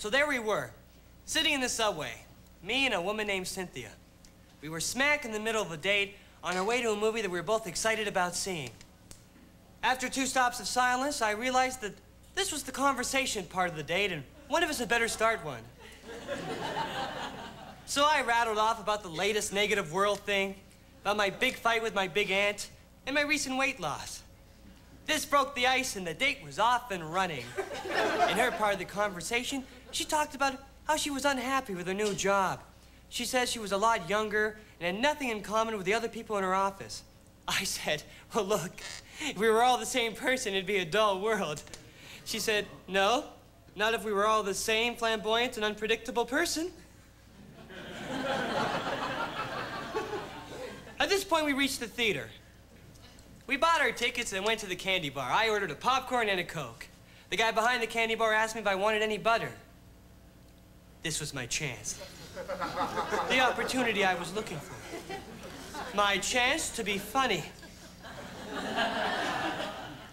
So there we were, sitting in the subway, me and a woman named Cynthia. We were smack in the middle of a date on our way to a movie that we were both excited about seeing. After 2 stops of silence, I realized that this was the conversation part of the date, and one of us had better start one. So I rattled off about the latest negative world thing, about my big fight with my big aunt, and my recent weight loss. This broke the ice, and the date was off and running. In her part of the conversation, she talked about how she was unhappy with her new job. She said she was a lot younger and had nothing in common with the other people in her office. I said, well, look, if we were all the same person, it'd be a dull world. She said, no, not if we were all the same flamboyant and unpredictable person. At this point, we reached the theater. We bought our tickets and went to the candy bar. I ordered a popcorn and a Coke. The guy behind the candy bar asked me if I wanted any butter. This was my chance. The opportunity I was looking for. My chance to be funny.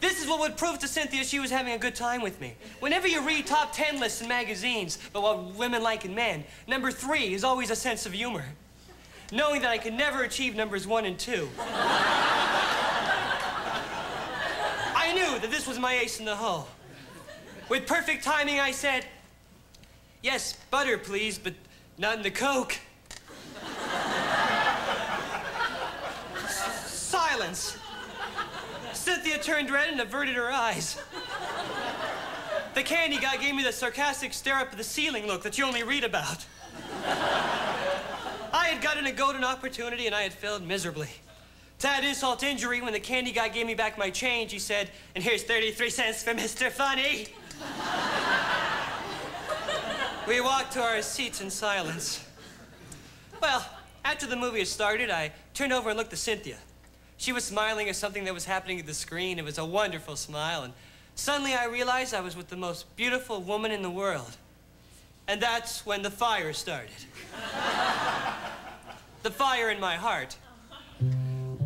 This is what would prove to Cynthia she was having a good time with me. Whenever you read top 10 lists in magazines about what women like in men, number 3 is always a sense of humor. Knowing that I could never achieve numbers 1 and 2. I knew that this was my ace in the hole. With perfect timing, I said, yes, butter, please, but not in the Coke. Silence. Cynthia turned red and averted her eyes. The candy guy gave me the sarcastic stare up at the ceiling look that you only read about. I had gotten a golden opportunity and I had failed miserably. To add insult to injury, when the candy guy gave me back my change, he said, and here's 33 cents for Mr. Funny. We walked to our seats in silence. Well, after the movie had started, I turned over and looked at Cynthia. She was smiling at something that was happening at the screen. It was a wonderful smile, and suddenly I realized I was with the most beautiful woman in the world. And that's when the fire started. The fire in my heart.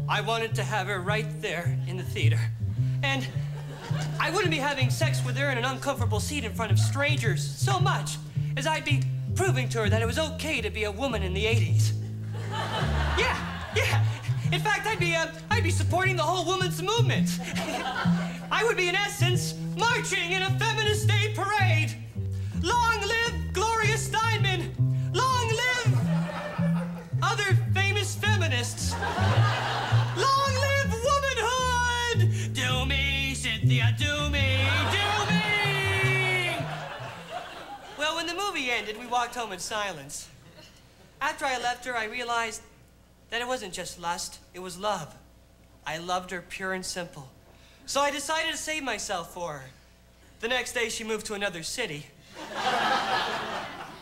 I wanted to have her right there in the theater. And I wouldn't be having sex with her in an uncomfortable seat in front of strangers so much as I'd be proving to her that it was okay to be a woman in the 80s. Yeah. In fact, I'd be supporting the whole women's movement. I would be, in essence, marching in a feminist day parade. Long live Gloria Steinman. Long live other famous feminists. Long live womanhood! Do me, Cynthia, do me, do me! Well, when the movie ended, we walked home in silence. After I left her, I realized that it wasn't just lust, it was love. I loved her pure and simple. So I decided to save myself for her. The next day, she moved to another city.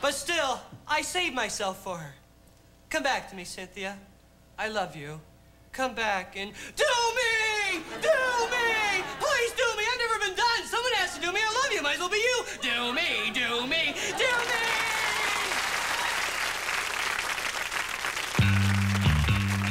But still, I saved myself for her. Come back to me, Cynthia. I love you. Come back and do me! Do me!